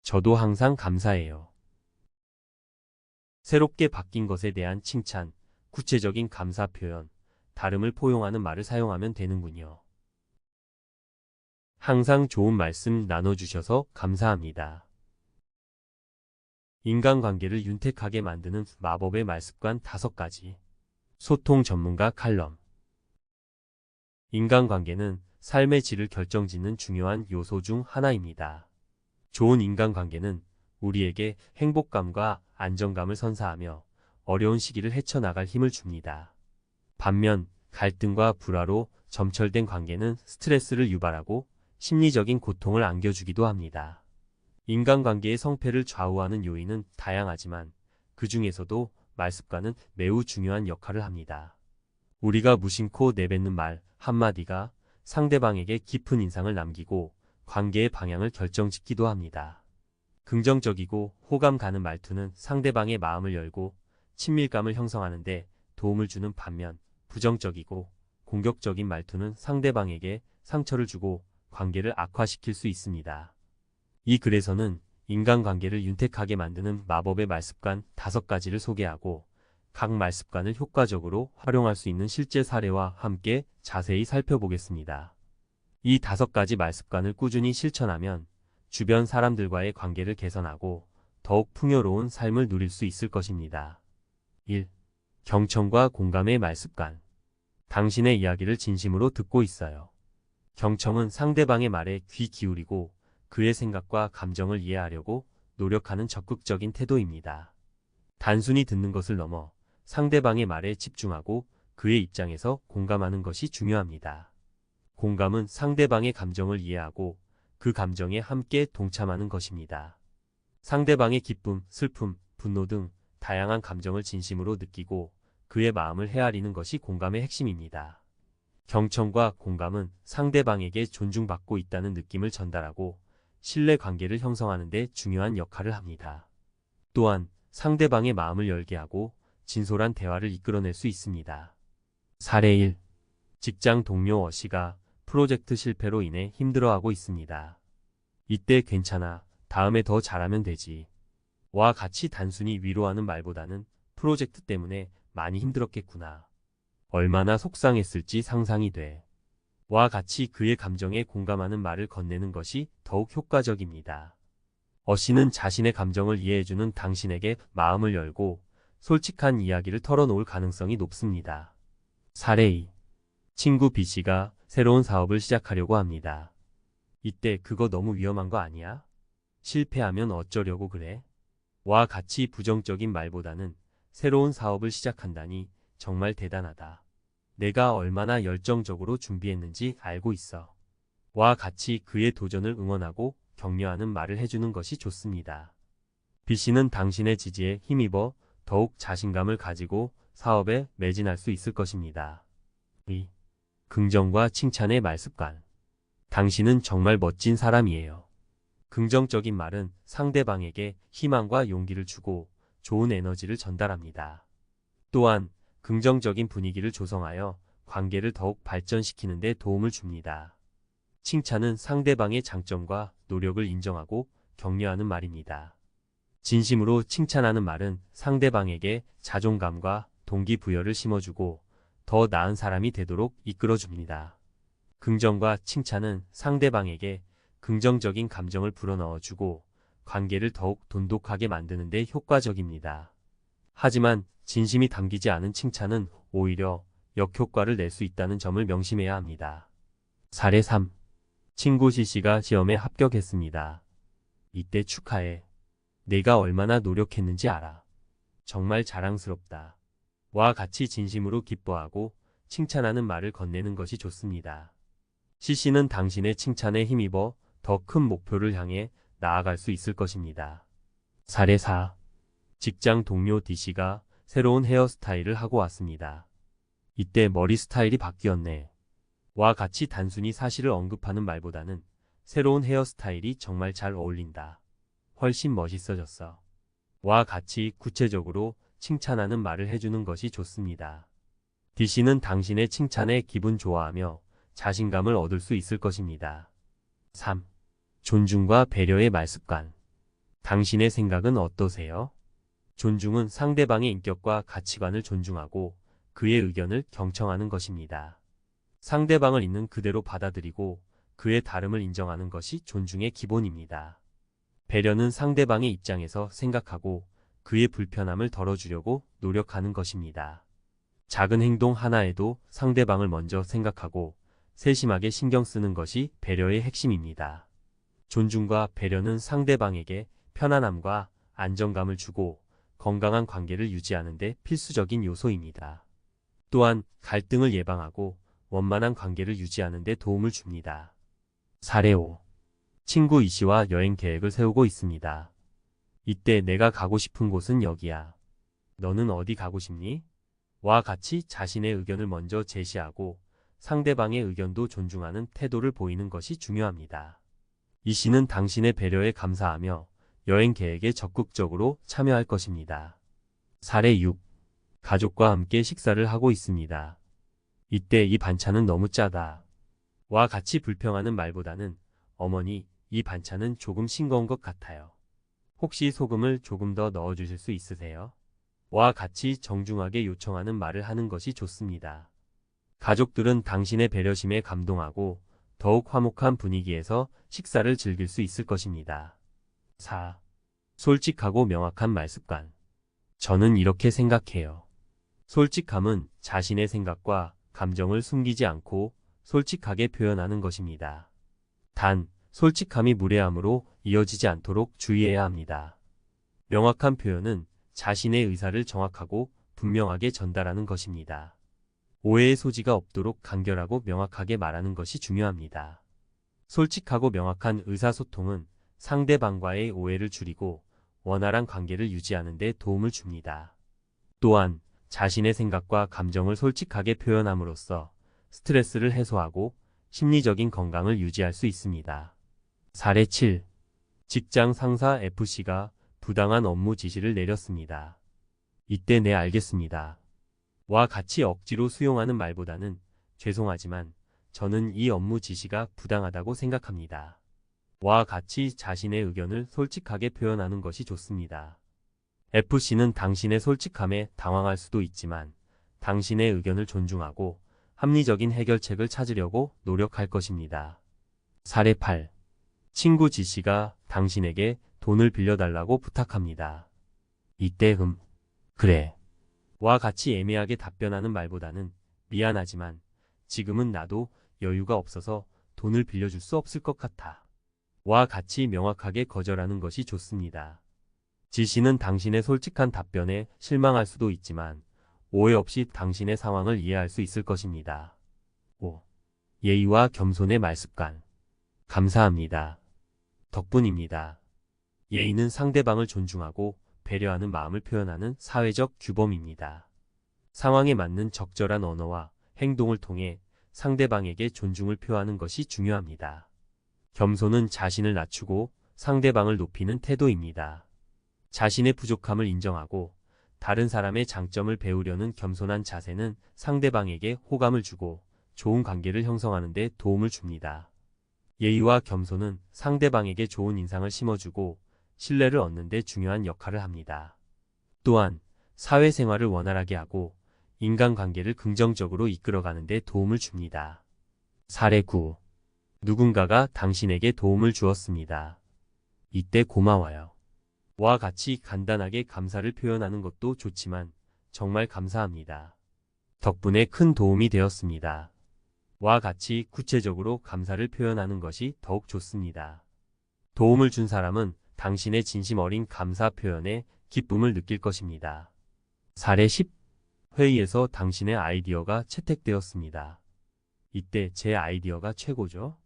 저도 항상 감사해요. 새롭게 바뀐 것에 대한 칭찬, 구체적인 감사 표현, 다름을 포용하는 말을 사용하면 되는군요. 항상 좋은 말씀 나눠주셔서 감사합니다. 인간관계를 윤택하게 만드는 마법의 말습관 5가지. 소통 전문가 칼럼. 인간관계는 삶의 질을 결정짓는 중요한 요소 중 하나입니다. 좋은 인간관계는 우리에게 행복감과 안정감을 선사하며 어려운 시기를 헤쳐나갈 힘을 줍니다. 반면 갈등과 불화로 점철된 관계는 스트레스를 유발하고 심리적인 고통을 안겨주기도 합니다. 인간관계의 성패를 좌우하는 요인은 다양하지만 그 중에서도 말습관은 매우 중요한 역할을 합니다. 우리가 무심코 내뱉는 말 한마디가 상대방에게 깊은 인상을 남기고 관계의 방향을 결정짓기도 합니다. 긍정적이고 호감 가는 말투는 상대방의 마음을 열고 친밀감을 형성하는데 도움을 주는 반면 부정적이고 공격적인 말투는 상대방에게 상처를 주고 관계를 악화시킬 수 있습니다. 이 글에서는 인간관계를 윤택하게 만드는 마법의 말습관 5가지를 소개하고 각 말습관을 효과적으로 활용할 수 있는 실제 사례와 함께 자세히 살펴보겠습니다. 이 5가지 말습관을 꾸준히 실천하면 주변 사람들과의 관계를 개선하고 더욱 풍요로운 삶을 누릴 수 있을 것입니다. 1. 경청과 공감의 말습관. 당신의 이야기를 진심으로 듣고 있어요. 경청은 상대방의 말에 귀 기울이고 그의 생각과 감정을 이해하려고 노력하는 적극적인 태도입니다. 단순히 듣는 것을 넘어 상대방의 말에 집중하고 그의 입장에서 공감하는 것이 중요합니다. 공감은 상대방의 감정을 이해하고 그 감정에 함께 동참하는 것입니다. 상대방의 기쁨, 슬픔, 분노 등 다양한 감정을 진심으로 느끼고 그의 마음을 헤아리는 것이 공감의 핵심입니다. 경청과 공감은 상대방에게 존중받고 있다는 느낌을 전달하고 신뢰관계를 형성하는 데 중요한 역할을 합니다. 또한 상대방의 마음을 열게 하고 진솔한 대화를 이끌어낼 수 있습니다. 사례 1. 직장 동료 어씨가 프로젝트 실패로 인해 힘들어하고 있습니다. 이때 괜찮아, 다음에 더 잘하면 되지. 와 같이 단순히 위로하는 말보다는 프로젝트 때문에 많이 힘들었겠구나. 얼마나 속상했을지 상상이 돼. 와 같이 그의 감정에 공감하는 말을 건네는 것이 더욱 효과적입니다. 어씨는 자신의 감정을 이해해주는 당신에게 마음을 열고 솔직한 이야기를 털어놓을 가능성이 높습니다. 사례 2. 친구 B씨가 새로운 사업을 시작하려고 합니다. 이때 그거 너무 위험한 거 아니야? 실패하면 어쩌려고 그래? 와 같이 부정적인 말보다는 새로운 사업을 시작한다니 정말 대단하다. 내가 얼마나 열정적으로 준비했는지 알고 있어. 와 같이 그의 도전을 응원하고 격려하는 말을 해주는 것이 좋습니다. B씨는 당신의 지지에 힘입어 더욱 자신감을 가지고 사업에 매진할 수 있을 것입니다. 2. 긍정과 칭찬의 말습관. 당신은 정말 멋진 사람이에요. 긍정적인 말은 상대방에게 희망과 용기를 주고 좋은 에너지를 전달합니다. 또한 긍정적인 분위기를 조성하여 관계를 더욱 발전시키는 데 도움을 줍니다. 칭찬은 상대방의 장점과 노력을 인정하고 격려하는 말입니다. 진심으로 칭찬하는 말은 상대방에게 자존감과 동기부여를 심어주고 더 나은 사람이 되도록 이끌어줍니다. 긍정과 칭찬은 상대방에게 긍정적인 감정을 불어넣어주고 관계를 더욱 돈독하게 만드는 데 효과적입니다. 하지만 진심이 담기지 않은 칭찬은 오히려 역효과를 낼 수 있다는 점을 명심해야 합니다. 사례 3. 친구 C씨가 시험에 합격했습니다. 이때 축하해. 내가 얼마나 노력했는지 알아. 정말 자랑스럽다. 와 같이 진심으로 기뻐하고 칭찬하는 말을 건네는 것이 좋습니다. C씨는 당신의 칭찬에 힘입어 더 큰 목표를 향해 나아갈 수 있을 것입니다. 사례 4. 직장 동료 D씨가 새로운 헤어스타일을 하고 왔습니다. 이때 머리 스타일이 바뀌었네. 와 같이 단순히 사실을 언급하는 말보다는 새로운 헤어스타일이 정말 잘 어울린다. 훨씬 멋있어졌어. 와 같이 구체적으로 칭찬하는 말을 해주는 것이 좋습니다. D씨는 당신의 칭찬에 기분 좋아하며 자신감을 얻을 수 있을 것입니다. 3. 존중과 배려의 말습관. 당신의 생각은 어떠세요? 존중은 상대방의 인격과 가치관을 존중하고 그의 의견을 경청하는 것입니다. 상대방을 있는 그대로 받아들이고 그의 다름을 인정하는 것이 존중의 기본입니다. 배려는 상대방의 입장에서 생각하고 그의 불편함을 덜어주려고 노력하는 것입니다. 작은 행동 하나에도 상대방을 먼저 생각하고 세심하게 신경 쓰는 것이 배려의 핵심입니다. 존중과 배려는 상대방에게 편안함과 안정감을 주고 건강한 관계를 유지하는 데 필수적인 요소입니다. 또한 갈등을 예방하고 원만한 관계를 유지하는 데 도움을 줍니다. 사례 5. 친구 E씨와 여행 계획을 세우고 있습니다. 이때 내가 가고 싶은 곳은 여기야. 너는 어디 가고 싶니? 와 같이 자신의 의견을 먼저 제시하고 상대방의 의견도 존중하는 태도를 보이는 것이 중요합니다. E씨는 당신의 배려에 감사하며 여행 계획에 적극적으로 참여할 것입니다. 사례 6. 가족과 함께 식사를 하고 있습니다. 이때 이 반찬은 너무 짜다. 와 같이 불평하는 말보다는 어머니, 이 반찬은 조금 싱거운 것 같아요. 혹시 소금을 조금 더 넣어주실 수 있으세요? 와 같이 정중하게 요청하는 말을 하는 것이 좋습니다. 가족들은 당신의 배려심에 감동하고 더욱 화목한 분위기에서 식사를 즐길 수 있을 것입니다. 4. 솔직하고 명확한 말습관. 저는 이렇게 생각해요. 솔직함은 자신의 생각과 감정을 숨기지 않고 솔직하게 표현하는 것입니다. 단, 솔직함이 무례함으로 이어지지 않도록 주의해야 합니다. 명확한 표현은 자신의 의사를 정확하고 분명하게 전달하는 것입니다. 오해의 소지가 없도록 간결하고 명확하게 말하는 것이 중요합니다. 솔직하고 명확한 의사소통은 상대방과의 오해를 줄이고 원활한 관계를 유지하는 데 도움을 줍니다. 또한 자신의 생각과 감정을 솔직하게 표현함으로써 스트레스를 해소하고 심리적인 건강을 유지할 수 있습니다. 사례 7. 직장 상사 F씨가 부당한 업무 지시를 내렸습니다. 이때 네 알겠습니다. 와 같이 억지로 수용하는 말보다는 죄송하지만 저는 이 업무 지시가 부당하다고 생각합니다. 와 같이 자신의 의견을 솔직하게 표현하는 것이 좋습니다. F씨는 당신의 솔직함에 당황할 수도 있지만 당신의 의견을 존중하고 합리적인 해결책을 찾으려고 노력할 것입니다. 사례 8. 친구 G씨가 당신에게 돈을 빌려달라고 부탁합니다. 이때 그래. 와 같이 애매하게 답변하는 말보다는 미안하지만 지금은 나도 여유가 없어서 돈을 빌려줄 수 없을 것 같아. 와 같이 명확하게 거절하는 것이 좋습니다. G씨는 당신의 솔직한 답변에 실망할 수도 있지만 오해 없이 당신의 상황을 이해할 수 있을 것입니다. 5. 예의와 겸손의 말습관. 감사합니다. 덕분입니다. 예의는 상대방을 존중하고 배려하는 마음을 표현하는 사회적 규범입니다. 상황에 맞는 적절한 언어와 행동을 통해 상대방에게 존중을 표하는 것이 중요합니다. 겸손은 자신을 낮추고 상대방을 높이는 태도입니다. 자신의 부족함을 인정하고 다른 사람의 장점을 배우려는 겸손한 자세는 상대방에게 호감을 주고 좋은 관계를 형성하는 데 도움을 줍니다. 예의와 겸손은 상대방에게 좋은 인상을 심어주고 신뢰를 얻는 데 중요한 역할을 합니다. 또한 사회생활을 원활하게 하고 인간관계를 긍정적으로 이끌어가는 데 도움을 줍니다. 사례 9. 누군가가 당신에게 도움을 주었습니다. 이때 고마워요. 와 같이 간단하게 감사를 표현하는 것도 좋지만 정말 감사합니다. 덕분에 큰 도움이 되었습니다. 와 같이 구체적으로 감사를 표현하는 것이 더욱 좋습니다. 도움을 준 사람은 당신의 진심 어린 감사 표현에 기쁨을 느낄 것입니다. 사례 10. 회의에서 당신의 아이디어가 채택되었습니다. 이때 제 아이디어가 최고죠?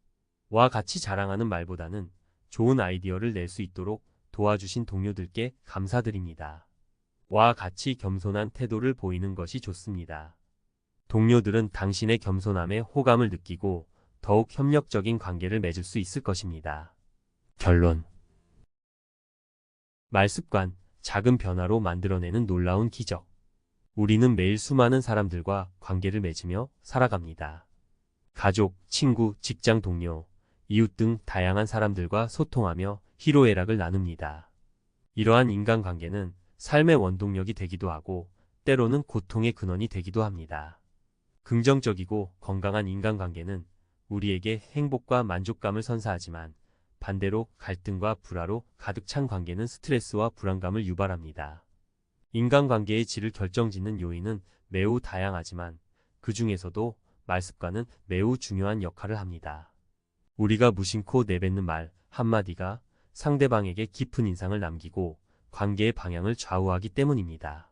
와 같이 자랑하는 말보다는 좋은 아이디어를 낼 수 있도록 도와주신 동료들께 감사드립니다. 와 같이 겸손한 태도를 보이는 것이 좋습니다. 동료들은 당신의 겸손함에 호감을 느끼고 더욱 협력적인 관계를 맺을 수 있을 것입니다. 결론. 말습관, 작은 변화로 만들어내는 놀라운 기적. 우리는 매일 수많은 사람들과 관계를 맺으며 살아갑니다. 가족, 친구, 직장 동료, 이웃 등 다양한 사람들과 소통하며 희로애락을 나눕니다. 이러한 인간관계는 삶의 원동력이 되기도 하고 때로는 고통의 근원이 되기도 합니다. 긍정적이고 건강한 인간관계는 우리에게 행복과 만족감을 선사하지만 반대로 갈등과 불화로 가득 찬 관계는 스트레스와 불안감을 유발합니다. 인간관계의 질을 결정짓는 요인은 매우 다양하지만 그 중에서도 말습관은 매우 중요한 역할을 합니다. 우리가 무심코 내뱉는 말 한마디가 상대방에게 깊은 인상을 남기고 관계의 방향을 좌우하기 때문입니다.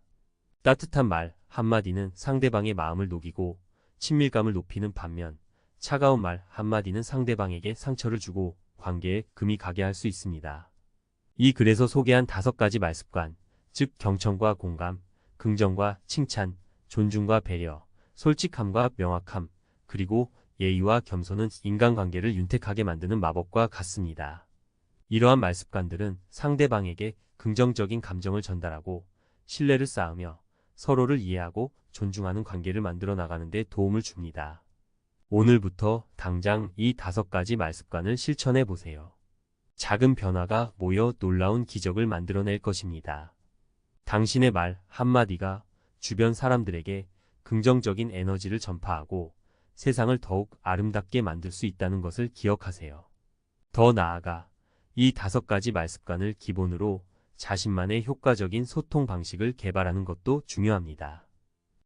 따뜻한 말 한마디는 상대방의 마음을 녹이고 친밀감을 높이는 반면 차가운 말 한마디는 상대방에게 상처를 주고 관계에 금이 가게 할 수 있습니다. 이 글에서 소개한 5가지 말습관, 즉 경청과 공감, 긍정과 칭찬, 존중과 배려, 솔직함과 명확함, 그리고 예의와 겸손은 인간관계를 윤택하게 만드는 마법과 같습니다. 이러한 말습관들은 상대방에게 긍정적인 감정을 전달하고 신뢰를 쌓으며 서로를 이해하고 존중하는 관계를 만들어 나가는 데 도움을 줍니다. 오늘부터 당장 이 5가지 말습관을 실천해 보세요. 작은 변화가 모여 놀라운 기적을 만들어낼 것입니다. 당신의 말 한마디가 주변 사람들에게 긍정적인 에너지를 전파하고 세상을 더욱 아름답게 만들 수 있다는 것을 기억하세요. 더 나아가 이 5가지 말습관을 기본으로 자신만의 효과적인 소통 방식을 개발하는 것도 중요합니다.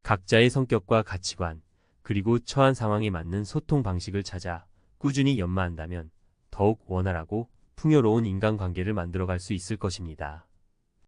각자의 성격과 가치관, 그리고 처한 상황에 맞는 소통 방식을 찾아 꾸준히 연마한다면 더욱 원활하고 풍요로운 인간관계를 만들어갈 수 있을 것입니다.